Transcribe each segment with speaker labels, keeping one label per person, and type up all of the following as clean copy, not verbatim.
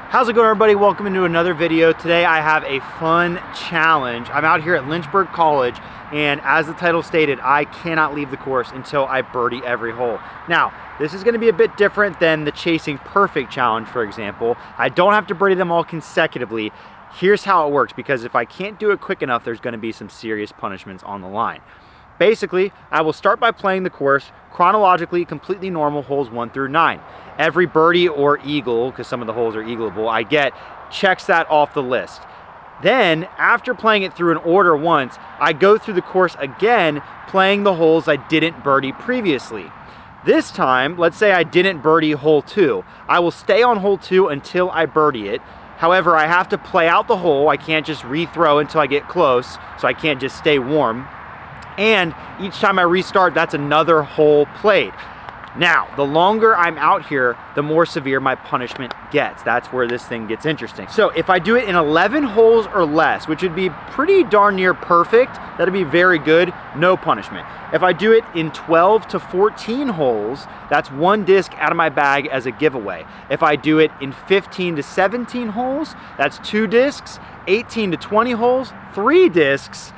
Speaker 1: How's it going, everybody? Welcome into another video. Today I have a fun challenge. I'm out here at Lynchburg College, and as the title stated, I cannot leave the course until I birdie every hole. Now, this is going to be a bit different than the Chasing Perfect challenge, for example. I don't have to birdie them all consecutively. Here's how it works, because if I can't do it quick enough, there's going to be some serious punishments on the line. Basically, I will start by playing the course chronologically, completely normal, holes 1 through 9. Every birdie or eagle, because some of the holes are eagleable, I get checks that off the list. Then, after playing it through in order once, I go through the course again, playing the holes I didn't birdie previously. This time, let's say I didn't birdie hole 2. I will stay on hole 2 until I birdie it. However, I have to play out the hole. I can't just re-throw until I get close, so I can't just stay warm. And each time I restart, that's another hole played. Now, the longer I'm out here, the more severe my punishment gets. That's where this thing gets interesting. So if I do it in 11 holes or less, which would be pretty darn near perfect, that'd be very good, no punishment. If I do it in 12 to 14 holes, that's 1 disc out of my bag as a giveaway. If I do it in 15 to 17 holes, that's 2 discs. 18 to 20 holes, 3 discs.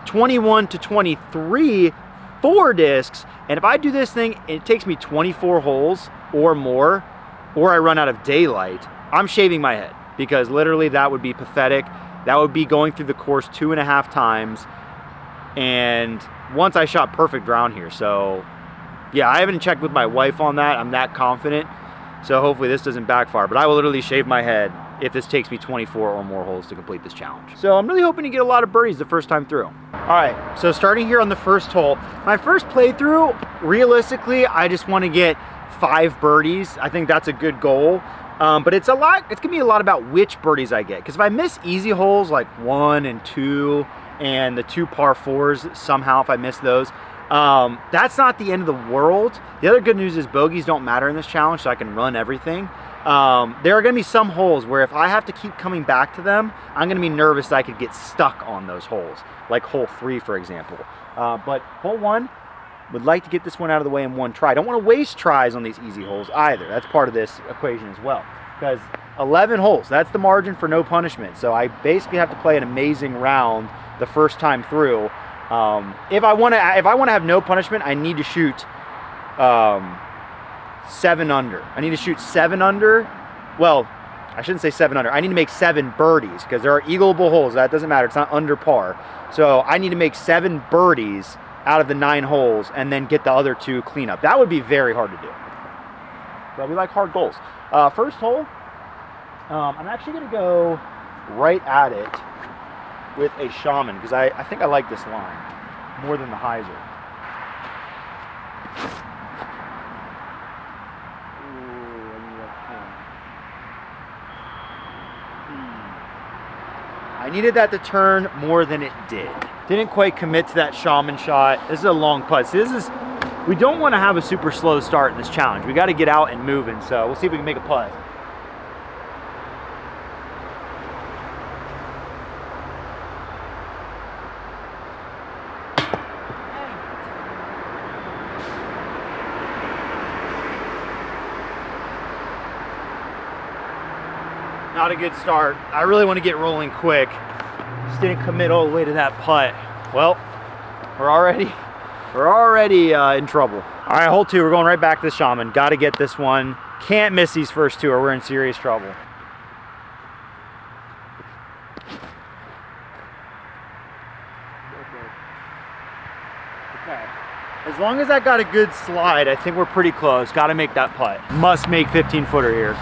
Speaker 1: 21 to 23, 4 discs. And if I do this thing, it takes me 24 holes or more, or I run out of daylight, I'm shaving my head, because literally that would be pathetic. That would be going through the course 2.5 times. And once I shot perfect round here. So yeah, I haven't checked with my wife on that. I'm that confident. So hopefully this doesn't backfire, but I will literally shave my head if this takes me 24 or more holes to complete this challenge. So I'm really hoping to get a lot of birdies the first time through. All right, so starting here on the first hole, my first playthrough, realistically, I just want to get 5 birdies. I think that's a good goal. But it's gonna be a lot about which birdies I get. Because if I miss easy holes like 1 and 2 and the 2 par 4s, somehow if I miss those, that's not the end of the world. The other good news is bogeys don't matter in this challenge, so I can run everything. There are going to be some holes where if I have to keep coming back to them, I'm going to be nervous that I could get stuck on those holes, like hole 3, for example. But hole 1, would like to get this one out of the way in 1 try. Don't want to waste tries on these easy holes either. That's part of this equation as well, because 11 holes, that's the margin for no punishment. So I basically have to play an amazing round the first time through. If I want to have no punishment, I need to shoot 7 under. I need to shoot 7 under. Well, I shouldn't say 7 under. I need to make 7 birdies, because there are eagleable holes. That doesn't matter. It's not under par. So I need to make 7 birdies out of the 9 holes and then get the other 2 clean up. That would be very hard to do. But we like hard goals. First hole, I'm actually going to go right at it with a shaman, because I think I like this line more than the hyzer. I needed that to turn more than it did. Didn't quite commit to that shaman shot. This is a long putt. So we don't want to have a super slow start in this challenge. We got to get out and moving. So we'll see if we can make a putt. Not a good start. I really want to get rolling quick. Just didn't commit all the way to that putt. Well, we're already in trouble. All right, hole 2, we're going right back to the shaman. Got to get this one. Can't miss these first 2 or we're in serious trouble. Okay. As long as I got a good slide, I think we're pretty close. Got to make that putt. Must make 15-footer here.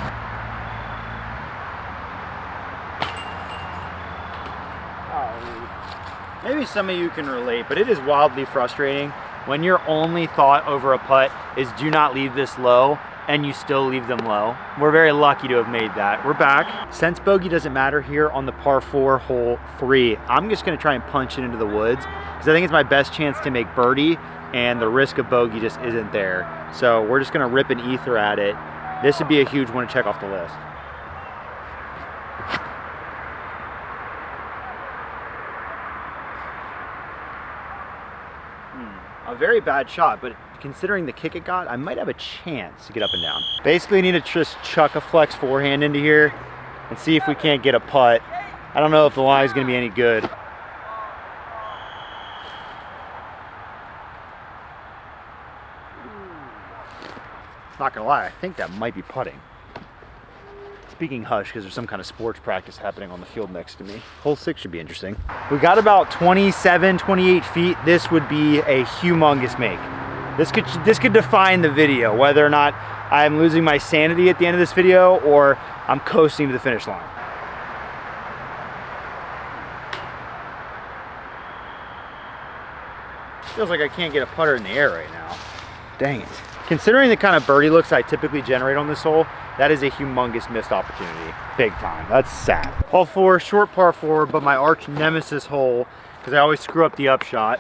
Speaker 1: Maybe some of you can relate, but it is wildly frustrating when your only thought over a putt is do not leave this low, and you still leave them low. We're very lucky to have made that. We're back. Since bogey doesn't matter here on the par 4 hole 3, I'm just gonna try and punch it into the woods, because I think it's my best chance to make birdie, and the risk of bogey just isn't there. So we're just gonna rip an ether at it. This would be a huge one to check off the list. A very bad shot, but considering the kick it got, I might have a chance to get up and down. Basically, need to just chuck a flex forehand into here and see if we can't get a putt. I don't know if the lie is going to be any good. Not gonna lie, I think that might be putting. Speaking hush, because there's some kind of sports practice happening on the field next to me. Hole 6 should be interesting. We got about 27, 28 feet. This would be a humongous make. This could define the video, whether or not I'm losing my sanity at the end of this video or I'm coasting to the finish line. Feels like I can't get a putter in the air right now. Dang it. Considering the kind of birdie looks I typically generate on this hole, that is a humongous missed opportunity. Big time. That's sad. Hole 4, short par 4, but my arch nemesis hole, because I always screw up the upshot.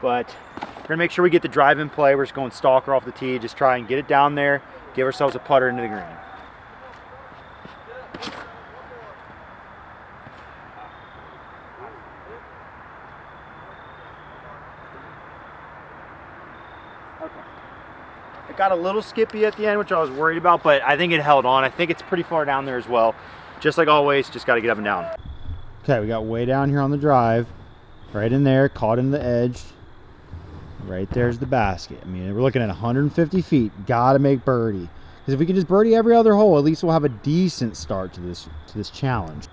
Speaker 1: But we're gonna make sure we get the drive in play. We're just going stalker off the tee, just try and get it down there, give ourselves a putter into the green. It got a little skippy at the end, which I was worried about, but I think it held on. I think it's pretty far down there as well. Just like always, just got to get up and down. Okay, we got way down here on the drive. Right in there, caught in the edge. Right there's the basket. I mean, we're looking at 150 feet. Got to make birdie. Because if we can just birdie every other hole, at least we'll have a decent start to this challenge.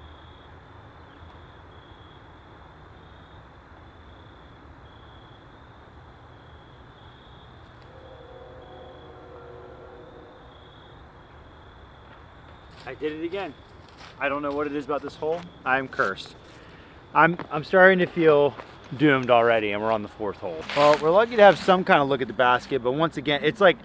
Speaker 1: I did it again. I don't know what it is about this hole. I'm cursed. I'm starting to feel doomed already, and we're on the 4th hole. Well, we're lucky to have some kind of look at the basket, but once again, it's like,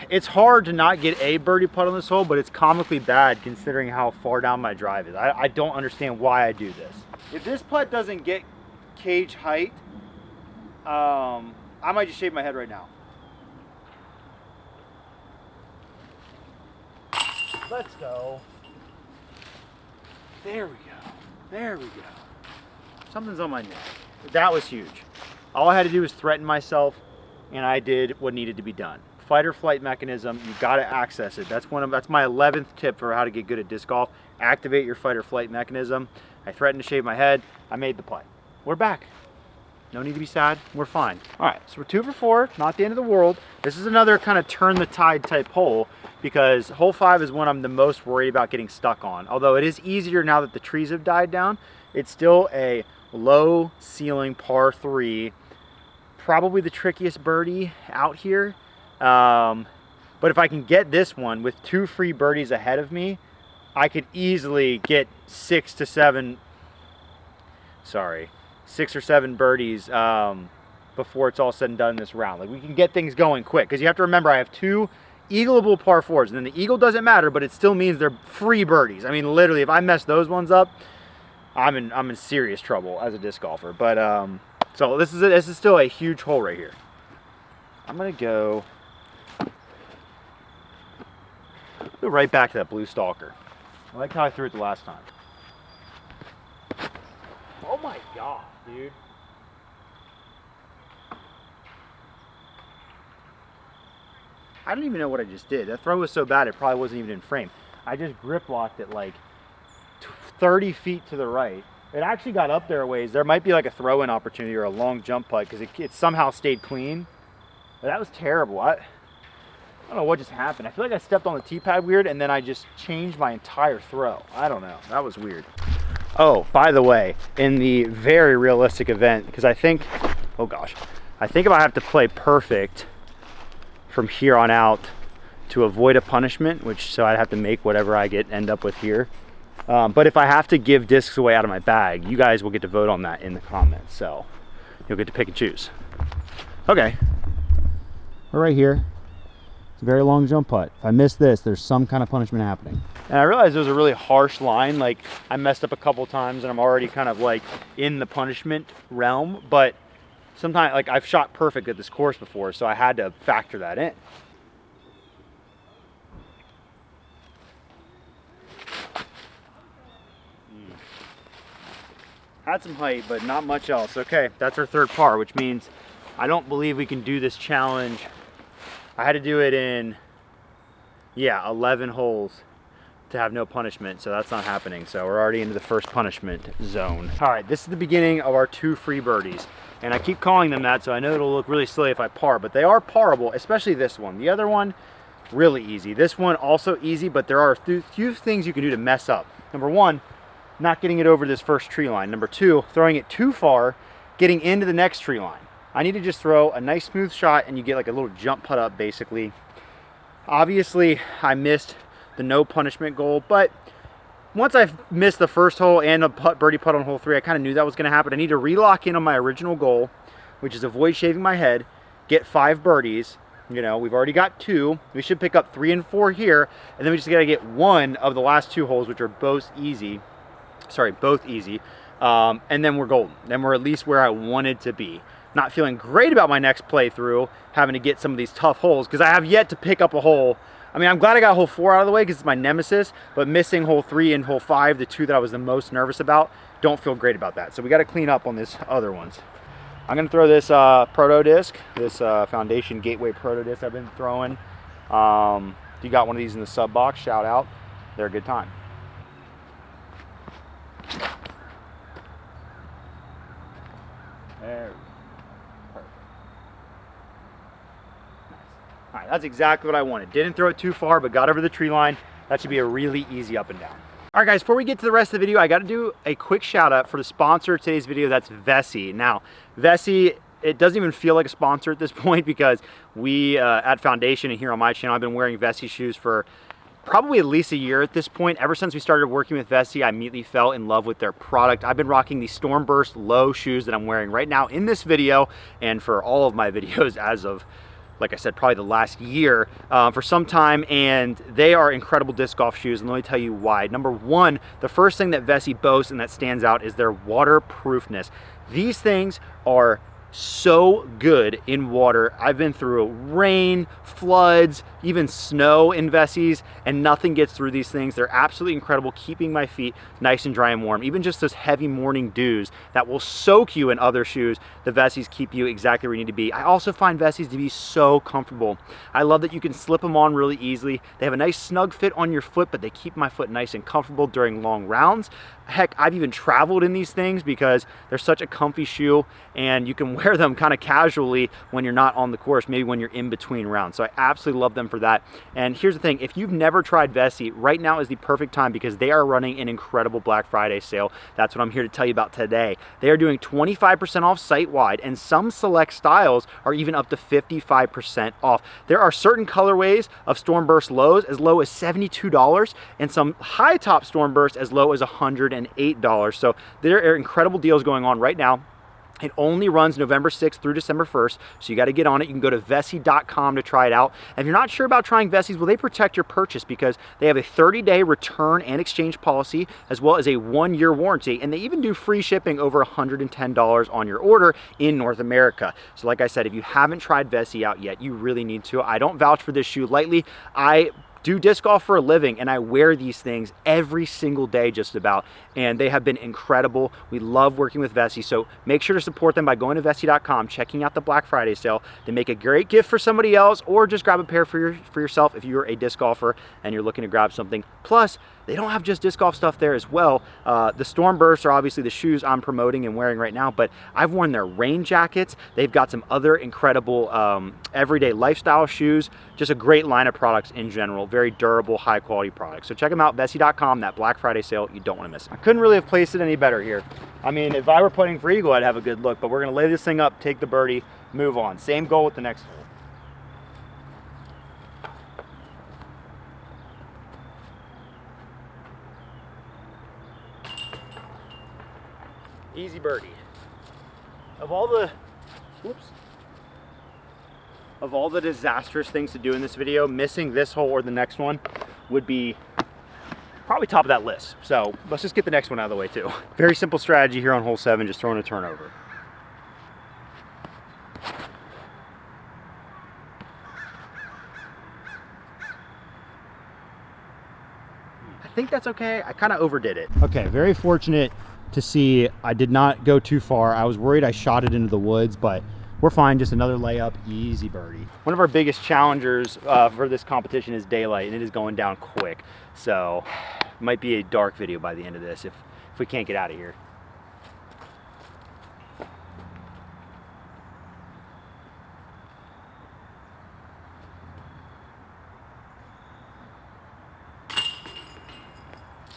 Speaker 1: it's hard to not get a birdie putt on this hole, but it's comically bad considering how far down my drive is. I don't understand why I do this. If this putt doesn't get cage height, I might just shave my head right now. Let's go. There we go. There we go. Something's on my neck. That was huge. All I had to do was threaten myself, and I did what needed to be done. Fight or flight mechanism, you got to access it. That's my 11th tip for how to get good at disc golf. Activate your fight or flight mechanism. I threatened to shave my head. I made the putt. We're back. No need to be sad. We're fine. All right, so we're 2 for 4. Not the end of the world. This is another kind of turn the tide type hole, because hole 5 is one I'm the most worried about getting stuck on. Although it is easier now that the trees have died down, it's still a low ceiling par 3, probably the trickiest birdie out here. But if I can get this one with 2 free birdies ahead of me, I could easily get 6 or 7 birdies before it's all said and done this round. Like, we can get things going quick, because you have to remember I have 2 eagleable par 4s, and then the eagle doesn't matter, but it still means they're free birdies. I mean, literally, if I mess those ones up, I'm in serious trouble as a disc golfer. But so this is still a huge hole right here. I'm gonna go right back to that blue stalker. I like how I threw it the last time. Oh my god, dude. I don't even know what I just did. That throw was so bad it probably wasn't even in frame. I just grip locked it like 30 feet to the right. It actually got up there a ways. There might be like a throw-in opportunity or a long jump putt, because it somehow stayed clean. But that was terrible. I don't know what just happened. I feel like I stepped on the tee pad weird, and then I just changed my entire throw. I don't know. That was weird. Oh, by the way, in the very realistic event, because I think, oh gosh, I think if I have to play perfect from here on out to avoid a punishment, so I'd have to make whatever I end up with here. But if I have to give discs away out of my bag, you guys will get to vote on that in the comments. So you'll get to pick and choose. Okay, we're right here. It's a very long jump putt. If I miss this, there's some kind of punishment happening. And I realized it was a really harsh line. Like, I messed up a couple times and I'm already kind of like in the punishment realm, but sometimes, like, I've shot perfect at this course before, so I had to factor that in. Had some height, but not much else. Okay, that's our 3rd par, which means I don't believe we can do this challenge. I had to do it in, yeah, 11 holes to have no punishment, so that's not happening. So we're already into the first punishment zone. All right, this is the beginning of our 2 free birdies. And I keep calling them that, so I know it'll look really silly if I par, but they are parable, especially this one. The other one, really easy. This one also easy, but there are a few things you can do to mess up. Number 1, not getting it over this first tree line. Number 2, throwing it too far, getting into the next tree line. I need to just throw a nice smooth shot and you get like a little jump putt up basically. Obviously, I missed the no punishment goal, but once I've missed the first hole and a birdie putt on hole 3, I kind of knew that was going to happen. I need to re-lock in on my original goal, which is avoid shaving my head, get 5 birdies. You know, we've already got 2. We should pick up 3 and 4 here, and then we just got to get 1 of the last 2 holes, which are both easy. Both easy. And then we're golden. Then we're at least where I wanted to be. Not feeling great about my next playthrough, having to get some of these tough holes, because I have yet to pick up a hole. I mean, I'm glad I got hole 4 out of the way because it's my nemesis, but missing hole 3 and hole 5, the 2 that I was the most nervous about, don't feel great about that. So we got to clean up on these other ones. I'm going to throw this proto disc, this Foundation Gateway proto disc I've been throwing. If you got one of these in the sub box, shout out. They're a good time. There we go. Perfect. Nice. All right, that's exactly what I wanted. Didn't throw it too far, but got over the tree line. That should be a really easy up and down. All right, guys, before we get to the rest of the video, I got to do a quick shout out for the sponsor of today's video. That's Vessie. Now, Vessie, it doesn't even feel like a sponsor at this point because we at Foundation and here on my channel, I've been wearing Vessie shoes for probably at least a year at this point. Ever since we started working with Vessie, I immediately fell in love with their product. I've been rocking the Stormburst low shoes that I'm wearing right now in this video and for all of my videos as of, like I said, probably the last year for some time, and they are incredible disc golf shoes, and let me tell you why. Number 1, the first thing that Vessie boasts and that stands out is their waterproofness. These things are so good in water. I've been through rain, floods, even snow in Vessies, and nothing gets through these things. They're absolutely incredible, keeping my feet nice and dry and warm. Even just those heavy morning dews that will soak you in other shoes, the Vessies keep you exactly where you need to be. I also find Vessies to be so comfortable. I love that you can slip them on really easily. They have a nice snug fit on your foot, but they keep my foot nice and comfortable during long rounds. Heck, I've even traveled in these things because they're such a comfy shoe, and you can wear them kind of casually when you're not on the course, maybe when you're in between rounds. So I absolutely love them for that. And here's the thing, if you've never tried Vessie, right now is the perfect time because they are running an incredible Black Friday sale. That's what I'm here to tell you about today. They are doing 25% off site-wide, and some select styles are even up to 55% off. There are certain colorways of Stormburst lows as low as $72 and some high top Stormburst as low as $108. So there are incredible deals going on right now. It only runs November 6th through December 1st, so you got to get on it. You can go to Vessie.com to try it out. And if you're not sure about trying Vessies, well, they protect your purchase because they have a 30-day return and exchange policy, as well as a 1-year warranty. And they even do free shipping over $110 on your order in North America. So like I said, if you haven't tried Vessie out yet, you really need to. I don't vouch for this shoe lightly. I do disc golf for a living, and I wear these things every single day just about, and they have been incredible. We love working with Vessie, so make sure to support them by going to Vessie.com, checking out the Black Friday sale. They make a great gift for somebody else, or just grab a pair for yourself if you're a disc golfer and you're looking to grab something. Plus, they don't have just disc golf stuff there as well. The Stormbursts are obviously the shoes I'm promoting and wearing right now, but I've worn their rain jackets. They've got some other incredible everyday lifestyle shoes. Just a great line of products in general. Very durable, high quality products. So check them out, Vessie.com, that Black Friday sale. You don't want to miss it. I couldn't really have placed it any better here. I mean, if I were putting for eagle, I'd have a good look, but we're going to lay this thing up, take the birdie, move on. Same goal with the next hole. Easy birdie. Of all the disastrous things to do in this video, missing this hole or the next one would be probably top of that list. So let's just get the next one out of the way too. Very simple strategy here on hole 7, just throwing a turnover. I think that's okay. I kind of overdid it. Okay, very fortunate to see I did not go too far. I was worried I shot it into the woods, but we're fine. Just another layup, easy birdie. One of our biggest challengers for this competition is daylight, and it is going down quick. So it might be a dark video by the end of this if we can't get out of here.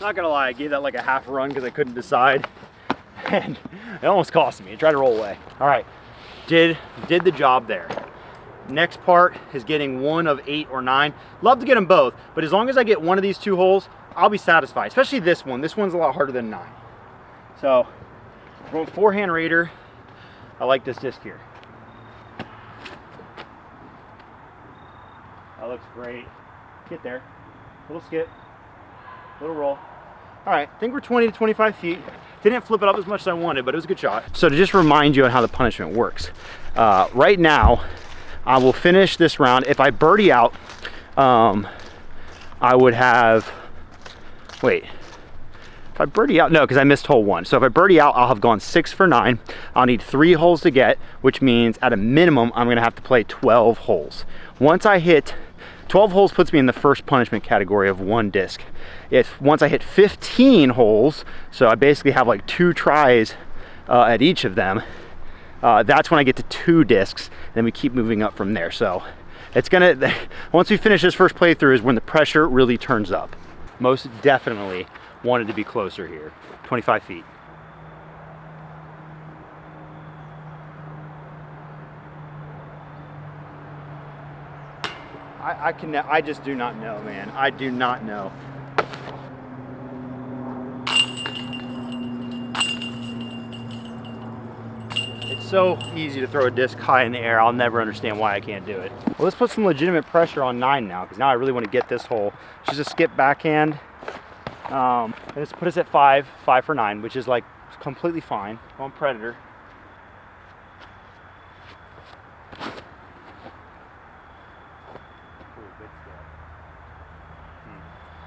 Speaker 1: Not gonna lie, I gave that like a half run because I couldn't decide, and it almost cost me. I tried to roll away. All right, did the job there. Next part is getting 1 of 8 or 9. Love to get them both, but as long as I get one of these 2 holes, I'll be satisfied. Especially this one. This one's a lot harder than 9. So, going forehand raider. I like this disc here. That looks great. Get there. Little skip. Little roll. All right, I think we're 20 to 25 feet. Didn't flip it up as much as I wanted, but it was a good shot. So to just remind you on how the punishment works, right now, I will finish this round. If I birdie out, I would have, wait. If I birdie out, no, because I missed hole 1. So if I birdie out, I'll have gone 6 for 9. I'll need 3 holes to get, which means at a minimum, I'm gonna have to play 12 holes. Once I hit 12 holes puts me in the first punishment category of 1 disc. Once I hit 15 holes, so I basically have like 2 tries at each of them, that's when I get to 2 discs. Then we keep moving up from there. So it's gonna, once we finish this first playthrough is when the pressure really turns up. Most definitely wanted to be closer here, 25 feet. I just do not know, man. I do not know. It's so easy to throw a disc high in the air. I'll never understand why I can't do it. Well, let's put some legitimate pressure on 9 now, because now I really want to get this hole. Just a skip backhand. Let's put us at 5 for 9, which is like completely fine. On Predator.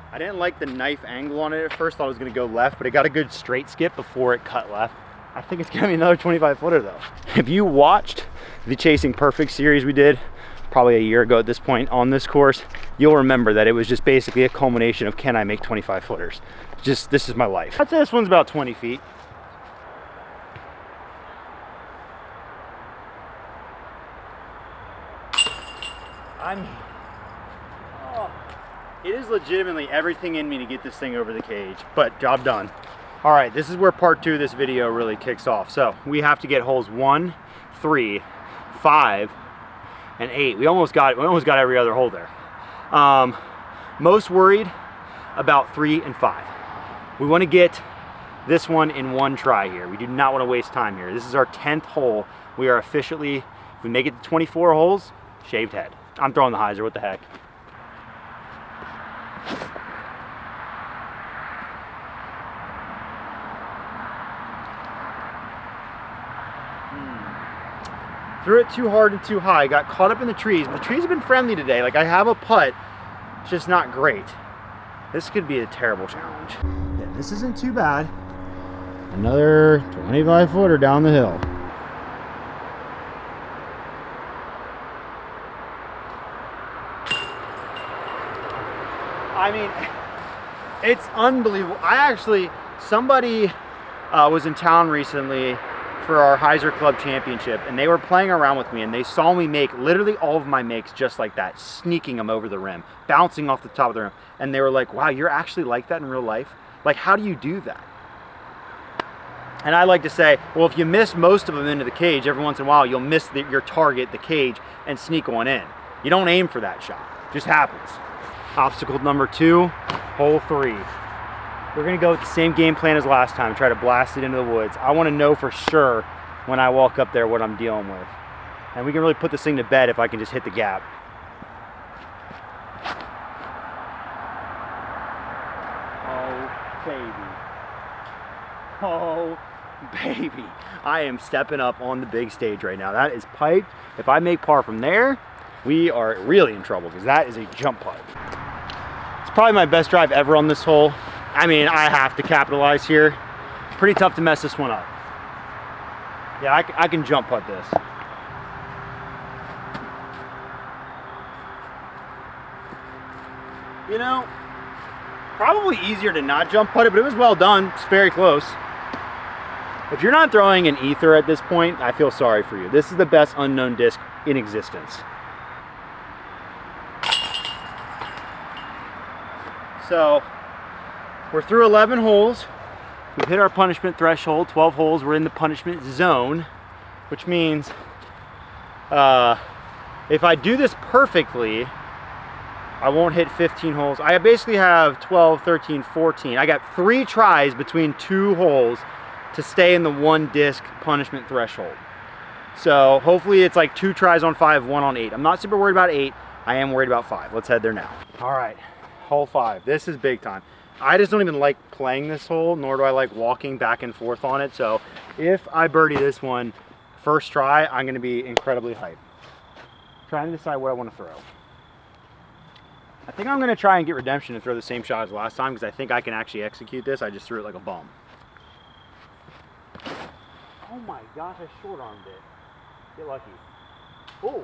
Speaker 1: I didn't like the knife angle on it at first. Thought it was going to go left, but it got a good straight skip before it cut left. I think it's going to be another 25 footer though. If you watched the Chasing Perfect series we did probably a year ago at this point on this course, you'll remember that it was just basically a culmination of can I make 25 footers. Just, this is my life. I'd say this one's about 20 feet. It is legitimately everything in me to get this thing over the cage, but job done. All right, this is where part 2 of this video really kicks off. So we have to get holes 1, 3, 5, and 8. We almost got every other hole there. Most worried about 3 and 5. We want to get this one in 1 try here. We do not want to waste time here. This is our 10th hole. We are officially, if we make it to 24 holes, shaved head. I'm throwing the hyzer, what the heck. Threw it too hard and too high, got caught up in the trees. The trees have been friendly today. Like I have a putt, it's just not great. This could be a terrible challenge. Yeah, this isn't too bad. Another 25 footer down the hill. I mean, it's unbelievable. Somebody was in town recently for our Hyzer Club Championship, and they were playing around with me, and they saw me make literally all of my makes just like that, sneaking them over the rim, bouncing off the top of the rim, and they were like, wow, you're actually like that in real life? Like, how do you do that? And I like to say, well, if you miss most of them into the cage, every once in a while, you'll miss your target, the cage, and sneak one in. You don't aim for that shot. It just happens. Obstacle number 2, hole 3. We're gonna go with the same game plan as last time, try to blast it into the woods. I wanna know for sure when I walk up there what I'm dealing with. And we can really put this thing to bed if I can just hit the gap. Oh, baby. Oh, baby. I am stepping up on the big stage right now. That is piped. If I make par from there, we are really in trouble because that is a jump putt. It's probably my best drive ever on this hole. I mean, I have to capitalize here. Pretty tough to mess this one up. Yeah, I can jump putt this. You know, probably easier to not jump putt it, but it was well done. It's very close. If you're not throwing an ether at this point, I feel sorry for you. This is the best unknown disc in existence. So, we're through 11 holes. We've hit our punishment threshold, 12 holes. We're in the punishment zone, which means if I do this perfectly, I won't hit 15 holes. I basically have 12, 13, 14. I got 3 tries between 2 holes to stay in the 1 disc punishment threshold. So hopefully it's like 2 tries on 5, 1 on 8. I'm not super worried about 8. I am worried about 5. Let's head there now. All right, hole 5. This is big time. I just don't even like playing this hole, nor do I like walking back and forth on it. So if I birdie this one first try, I'm going to be incredibly hyped. Trying to decide what I want to throw. I think I'm going to try and get redemption and throw the same shot as last time because I think I can actually execute this. I just threw it like a bum. Oh my gosh, I short armed it. Get lucky. Oh.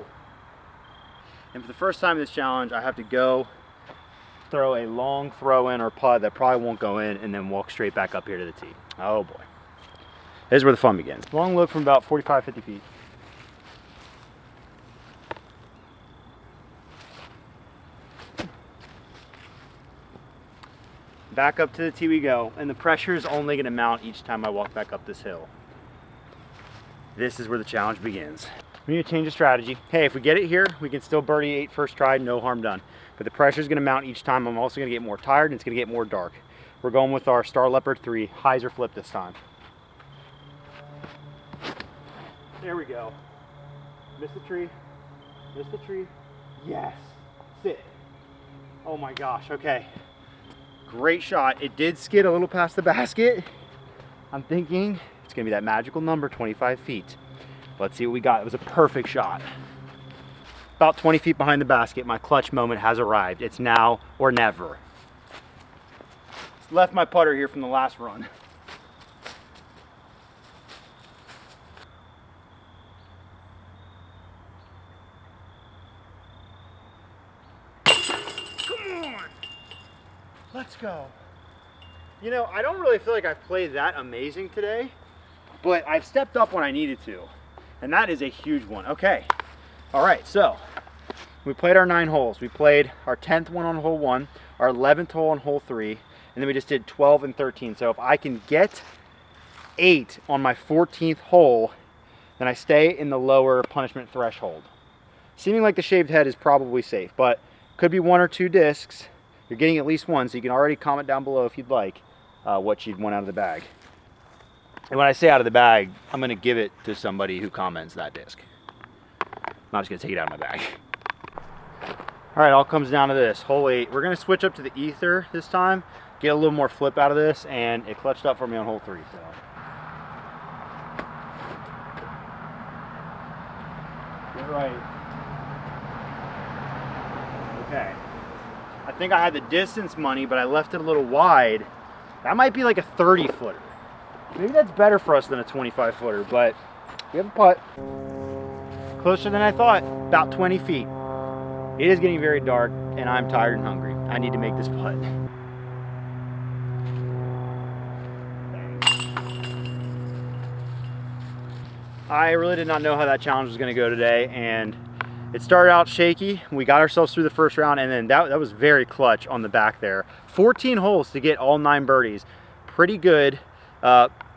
Speaker 1: And for the first time in this challenge, I have to go throw a long throw in or putt that probably won't go in and then walk straight back up here to the tee. Oh boy. This is where the fun begins. Long look from about 45, 50 feet. Back up to the tee we go, and the pressure is only going to mount each time I walk back up this hill. This is where the challenge begins. We need to change the strategy. Hey, if we get it here, we can still birdie 8 first try, no harm done. But the pressure is going to mount each time. I'm also going to get more tired, and it's going to get more dark. We're going with our Star Leopard 3 hyzer flip this time. There we go. Miss the tree. Miss the tree. Yes. Sit. Oh my gosh. Okay. Great shot. It did skid a little past the basket. I'm thinking it's going to be that magical number, 25 feet. Let's see what we got. It was a perfect shot. About 20 feet behind the basket, my clutch moment has arrived. It's now or never. Just left my putter here from the last run. Come on! Let's go. You know, I don't really feel like I've played that amazing today, but I've stepped up when I needed to. And that is a huge one. Okay. All right, so we played our 9 holes. We played our 10th one on hole 1, our 11th hole on hole 3, and then we just did 12 and 13. So if I can get 8 on my 14th hole, then I stay in the lower punishment threshold. Seeming like the shaved head is probably safe, but could be 1 or 2 discs. You're getting at least 1, so you can already comment down below if you'd like what you'd want out of the bag. And when I say out of the bag, I'm going to give it to somebody who comments that disc. I'm not just going to take it out of my bag. All right, all comes down to this. Hole 8. We're going to switch up to the ether this time, get a little more flip out of this, and it clutched up for me on hole 3. So. You're right. Okay. I think I had the distance money, but I left it a little wide. That might be like a 30 footer. Maybe that's better for us than a 25 footer, but we have a putt. Closer than I thought, about 20 feet. It is getting very dark, and I'm tired and hungry. I need to make this putt. I really did not know how that challenge was going to go today, and it started out shaky. We got ourselves through the first round, and then that was very clutch on the back there. 14 holes to get all 9 birdies. Pretty good.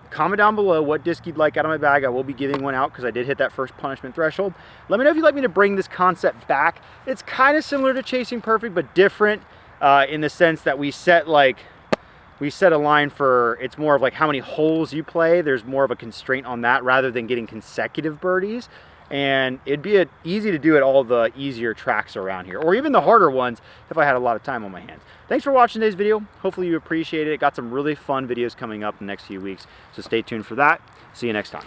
Speaker 1: Comment down below what disc you'd like out of my bag. I will be giving one out because I did hit that first punishment threshold. Let me know if you'd like me to bring this concept back. It's kind of similar to Chasing Perfect, but different in the sense that we set a line for, it's more of like how many holes you play. There's more of a constraint on that rather than getting consecutive birdies. And it'd be easy to do at all the easier tracks around here, or even the harder ones if I had a lot of time on my hands. Thanks for watching today's video. Hopefully you appreciated it. Got some really fun videos coming up in the next few weeks, so stay tuned for that. See you next time.